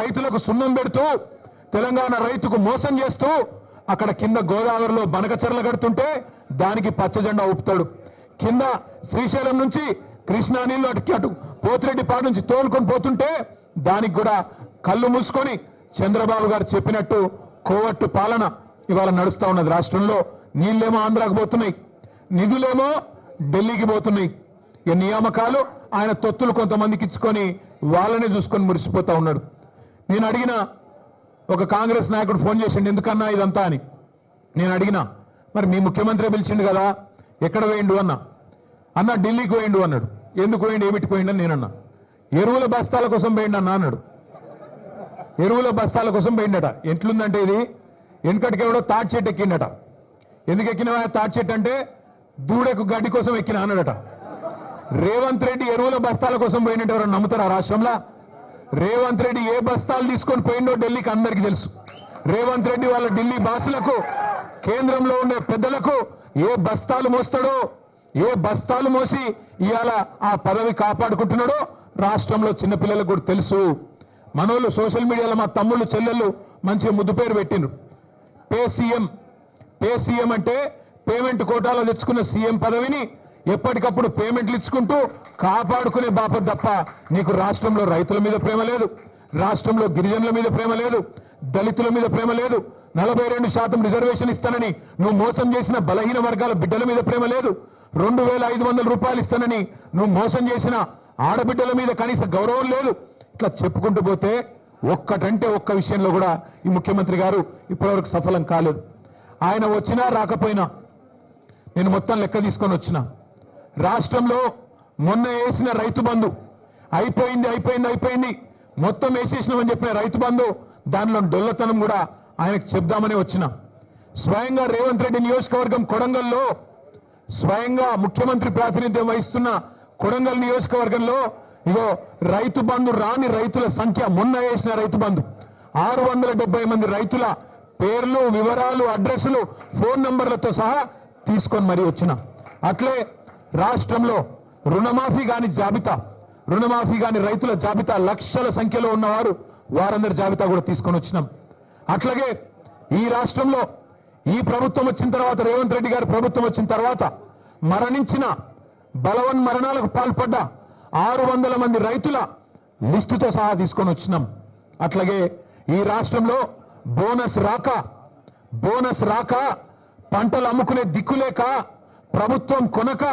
రైతులకు సున్నం పెడుతూ తెలంగాణ రైతుకు మోసం చేస్తూ అక్కడ కింద గోదావరిలో బనకచెర్ల కడుతుంటే దానికి పచ్చజెండా ఊపుతాడు. కింద శ్రీశైలం నుంచి కృష్ణా నీళ్లు అటు పోతిరెడ్డిపాడు నుంచి తోలుకొని పోతుంటే దానికి కూడా కళ్ళు మూసుకొని చంద్రబాబు గారు చెప్పినట్టు కోవట్టు పాలన ఇవాళ నడుస్తా ఉన్నది. రాష్ట్రంలో నీళ్ళేమో ఆంధ్రాకు పోతున్నాయి, నిధులేమో ఢిల్లీకి పోతున్నాయి. ఈ నియామకాలు ఆయన తొత్తులు కొంతమందికి ఇచ్చుకొని వాళ్ళనే చూసుకొని మురిసిపోతా ఉన్నాడు. నేను అడిగిన ఒక కాంగ్రెస్ నాయకుడు ఫోన్ చేసిండు, ఎందుకన్నా ఇదంతా అని. నేను అడిగినా, మరి మీ ముఖ్యమంత్రి పిలిచిండు కదా, ఎక్కడ పోయిండు అన్న ఢిల్లీకి పోయిండు అన్నాడు. ఎందుకు పోయిండు, ఏమిటి పోయిండు అని నేనన్నా. ఎరువుల బస్తాల కోసం పోయిండు అన్నాడు. ఎరువుల బస్తాల కోసం పోయిండట. ఎట్లుందంటే ఇది వెనకటికెవడో తాటి చెట్టు ఎక్కిండట. ఎందుకు ఎక్కినవా తాటి చెట్టు అంటే దూడకు గడ్డి కోసం ఎక్కిన అన్నాడట. రేవంత్ రెడ్డి ఎరువుల బస్తాల కోసం పోయినట్టు ఎవరైనా నమ్ముతారా రాష్ట్రంలో? రేవంత్ రెడ్డి ఏ బస్తాలు తీసుకొని పోయిండో ఢిల్లీకి అందరికీ తెలుసు. రేవంత్ రెడ్డి వాళ్ళ ఢిల్లీ భాషలకు, కేంద్రంలో ఉండే పెద్దలకు ఏ బస్తాలు మోస్తాడో, ఏ బస్తాలు మోసి ఇవాళ ఆ పదవి కాపాడుకుంటున్నాడో రాష్ట్రంలో చిన్నపిల్లలకు కూడా తెలుసు. మనోళ్ళు సోషల్ మీడియాలో మా తమ్ముళ్ళు చెల్లెళ్ళు మంచిగా ముద్దు పేరు పెట్టిండ్రు. పేసీఎం అంటే పేమెంట్ కోటాలో తెచ్చుకున్న సీఎం పదవిని ఎప్పటికప్పుడు పేమెంట్లు ఇచ్చుకుంటూ కాపాడుకునే బాపత్ తప్ప నీకు రాష్ట్రంలో రైతుల మీద ప్రేమ లేదు, రాష్ట్రంలో గిరిజనుల మీద ప్రేమ లేదు, దళితుల మీద ప్రేమ లేదు, 42% రిజర్వేషన్ ఇస్తానని నువ్వు మోసం చేసిన బలహీన వర్గాల బిడ్డల మీద ప్రేమ లేదు, 2500 రూపాయలు ఇస్తానని నువ్వు మోసం చేసిన ఆడబిడ్డల మీద కనీస గౌరవం లేదు. ఇట్లా చెప్పుకుంటూ పోతే ఒక్కటంటే ఒక్క విషయంలో కూడా ఈ ముఖ్యమంత్రి గారు ఇప్పటివరకు సఫలం కాలేదు. ఆయన వచ్చినా రాకపోయినా నేను మొత్తం లెక్క తీసుకొని వచ్చిన. రాష్ట్రంలో మొన్న వేసిన రైతు బంధు అయిపోయింది మొత్తం వేసేసినామని చెప్పిన రైతు బంధు దానిలో డొల్లతనం కూడా ఆయనకు చెప్దామని వచ్చిన. స్వయంగా రేవంత్ రెడ్డి నియోజకవర్గం కొడంగల్లో, స్వయంగా ముఖ్యమంత్రి ప్రాతినిధ్యం వహిస్తున్న కొడంగల్ నియోజకవర్గంలో ఇగో రైతు బంధు రాని రైతుల సంఖ్య, మొన్న వేసిన రైతు బంధు 670 మంది రైతుల పేర్లు, వివరాలు, అడ్రస్లు, ఫోన్ నంబర్లతో సహా తీసుకొని మరీ వచ్చిన. అట్లే రాష్ట్రంలో రుణమాఫీ కాని రైతుల జాబితా, లక్షల సంఖ్యలో ఉన్నవారు వారందరి జాబితా కూడా తీసుకొని వచ్చినాం. అట్లాగే ఈ రాష్ట్రంలో ఈ ప్రభుత్వం వచ్చిన తర్వాత, రేవంత్ రెడ్డి గారి ప్రభుత్వం వచ్చిన తర్వాత మరణించిన, బలవన్ మరణాలకు పాల్పడ్డ 600 మంది రైతుల లిస్టుతో సహా తీసుకొని వచ్చినాం. అట్లాగే ఈ రాష్ట్రంలో బోనస్ రాక పంటలు అమ్ముకునే దిక్కులేక, ప్రభుత్వం కొనక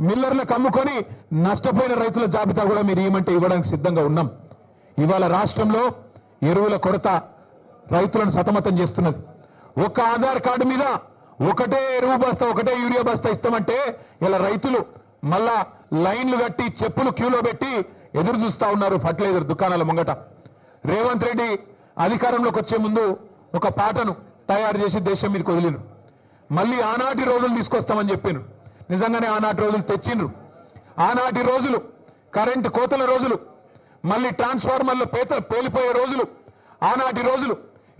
మిల్లర్లకు అమ్ముకొని నష్టపోయిన రైతుల జాబితా కూడా మీరు ఏమంటే ఇవ్వడానికి సిద్ధంగా ఉన్నాం. ఇవాళ రాష్ట్రంలో ఎరువుల కొరత రైతులను సతమతం చేస్తున్నది. ఒక ఆధార్ కార్డు మీద ఒకటే ఎరువు బస్తా, ఒకటే యూరియా బస్తా ఇస్తామంటే ఇలా రైతులు మళ్ళా లైన్లు కట్టి చెప్పులు క్యూలో పెట్టి ఎదురు చూస్తా ఉన్నారు ఫర్టిలైజర్ దుకాణాల ముంగట. రేవంత్ రెడ్డి అధికారంలోకి వచ్చే ముందు ఒక పాటను తయారు చేసి దేశం మీదకి వదిలిను. మళ్ళీ ఆనాటి రోజులు తీసుకొస్తామని చెప్పాను. నిజంగానే ఆనాటి రోజులు తెచ్చిండ్రు. ఆనాటి రోజులు కరెంటు కోతల రోజులు, మళ్ళీ ట్రాన్స్ఫార్మర్ల పేలిపోయే రోజులు, ఆనాటి రోజులు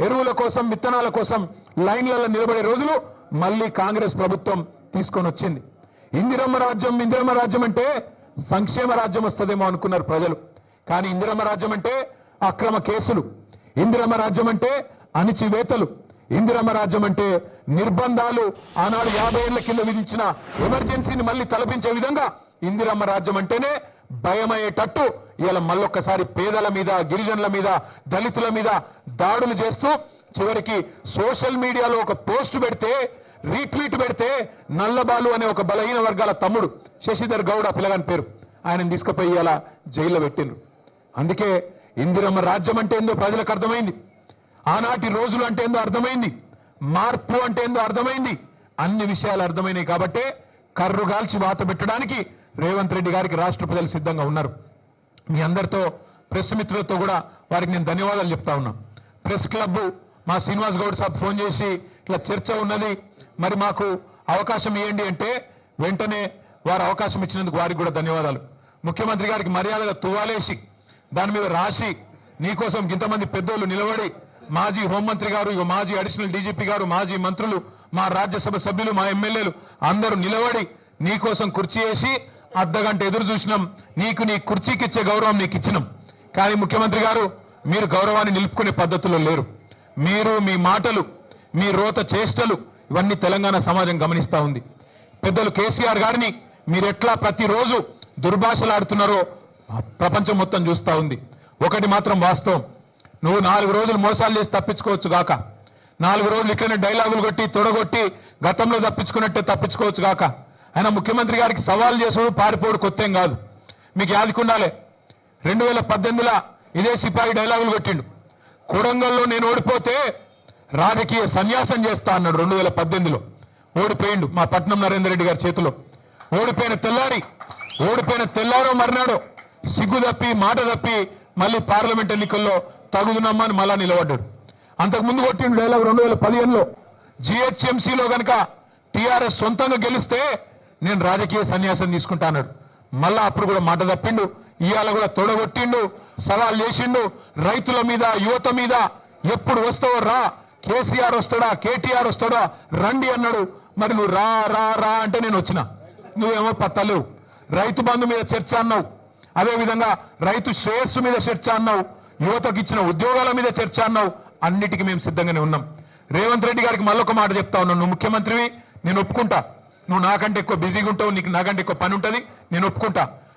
ఎరువుల కోసం, విత్తనాల కోసం లైన్లలో నిలబడే రోజులు మళ్ళీ కాంగ్రెస్ ప్రభుత్వం తీసుకొని వచ్చింది. ఇందిరమ్మ రాజ్యం అంటే సంక్షేమ రాజ్యం వస్తుందేమో అనుకున్నారు ప్రజలు. కానీ ఇందిరమ్మ రాజ్యం అంటే అక్రమ కేసులు, ఇందిరమ్మ రాజ్యం అంటే అణిచివేతలు, ఇందిరమ్మ రాజ్యం అంటే నిర్బంధాలు, ఆనాడు 50 ఏళ్ల కింద విధించిన ఎమర్జెన్సీని మళ్ళీ తలపించే విధంగా ఇందిరమ్మ రాజ్యం అంటేనే భయమయ్యేటట్టు ఇలా మళ్ళొక్కసారి పేదల మీద, గిరిజనుల మీద, దళితుల మీద దాడులు చేస్తూ చివరికి సోషల్ మీడియాలో ఒక పోస్ట్ పెడితే, రీట్వీట్ పెడితే నల్లబాలు అనే ఒక బలహీన వర్గాల తమ్ముడు శశిధర్ గౌడ్, పిల్లగాని పేరు, ఆయన తీసుకుపోయి ఇలా జైల్లో పెట్టిండ్రు. అందుకే ఇందిరమ్మ రాజ్యం అంటే ఏందో ప్రజలకు అర్థమైంది, ఆనాటి రోజులు అంటే ఏందో అర్థమైంది, మార్పు అంటే ఏందో అర్థమైంది, అన్ని విషయాలు అర్థమైనాయి. కాబట్టే కర్రుగాల్చి వాత పెట్టడానికి రేవంత్ రెడ్డి గారికి రాష్ట్ర ప్రజలు సిద్ధంగా ఉన్నారు. మీ అందరితో, ప్రెస్ మిత్రులతో కూడా వారికి నేను ధన్యవాదాలు చెప్తా ఉన్నా. ప్రెస్ క్లబ్ మా శ్రీనివాస్ గౌడ్ సాబ్ ఫోన్ చేసి ఇట్లా చర్చ ఉన్నది, మరి మాకు అవకాశం ఇవ్వండి అంటే వెంటనే వారు అవకాశం ఇచ్చినందుకు వారికి కూడా ధన్యవాదాలు. ముఖ్యమంత్రి గారికి మర్యాదగా తువాలేసి దాని మీద రాసి నీకోసం ఇంతమంది పెద్దోళ్ళు నిలబడి, మాజీ హోంమంత్రి గారు, మాజీ అడిషనల్ డీజీపీ గారు, మాజీ మంత్రులు, మా రాజ్యసభ సభ్యులు, మా ఎమ్మెల్యేలు అందరూ నిలబడి నీకోసం కుర్చీ వేసి అర్ధగంట ఎదురు చూసినాం. నీ కుర్చీకి ఇచ్చే గౌరవం నీకు ఇచ్చినాం. కానీ ముఖ్యమంత్రి గారు మీరు గౌరవాన్ని నిలుపుకునే పద్ధతిలో లేరు. మీరు మీ మాటలు, మీ రోత చేష్టలు ఇవన్నీ తెలంగాణ సమాజం గమనిస్తూ ఉంది. పెద్దలు కేసీఆర్ గారిని మీరు ఎట్లా ప్రతిరోజు దుర్భాషలాడుతున్నారో ప్రపంచం మొత్తం చూస్తూ ఉంది. ఒకటి మాత్రం వాస్తవం, నువ్వు 4 రోజులు మోసాలు చేసి తప్పించుకోవచ్చు గాక, 4 రోజులు ఇట్లనే డైలాగులు కొట్టి తొడగొట్టి గతంలో తప్పించుకున్నట్టే తప్పించుకోవచ్చు గాక. ఆయన ముఖ్యమంత్రి గారికి సవాల్ చేసుడు పారిపోడు కొత్తేం కాదు. మీకు యాదికుండాలే, 2018లో ఇదే సిపాయి డైలాగులు కొట్టిండు. కొడంగల్లో నేను ఓడిపోతే రాజకీయ సన్యాసం చేస్తా అన్నాడు. 2018లో ఓడిపోయిండు మా పట్నం నరేందర్ రెడ్డి గారి చేతిలో. ఓడిపోయిన తెల్లారో మర్నాడో సిగ్గు తప్పి మాట తప్పి మళ్ళీ పార్లమెంట్ ఎన్నికల్లో తగుదునమ్మా అని మళ్ళా నిలబడ్డాడు. అంతకుముందు కొట్టిండు డైలాగ్ 2015లో జిహెచ్ఎంసీలో కనుక టీఆర్ఎస్ సొంతంగా గెలిస్తే నేను రాజకీయ సన్యాసం తీసుకుంటా అన్నాడు. మళ్ళా అప్పుడు కూడా మాట తప్పిండు. ఇవాళ కూడా తొడగొట్టిండు, సవాల్ చేసిండు. రైతుల మీద, యువత మీద ఎప్పుడు వస్తావో రా, కేసీఆర్ వస్తాడా, కేటీఆర్ వస్తాడా, రండి అన్నాడు. మరి నువ్వు రా రా రా అంటే నేను వచ్చిన, నువ్వేమో పత్తలేవు. రైతు బంధు మీద చర్చ అన్నావు, అదేవిధంగా రైతు శ్రేయస్సు మీద చర్చ అన్నావు, యువతకు ఇచ్చిన ఉద్యోగాల మీద చర్చ అన్నావు. అన్నిటికీ మేము సిద్ధంగానే ఉన్నాం. రేవంత్ రెడ్డి గారికి మళ్ళొక మాట చెప్తా ఉన్నాను, నువ్వు ముఖ్యమంత్రివి, నేను ఒప్పుకుంటా. నువ్వు నాకంటే ఎక్కువ బిజీగా ఉంటావు, నీకు నాకంటే ఎక్కువ పని ఉంటుంది, నేను ఒప్పుకుంటా.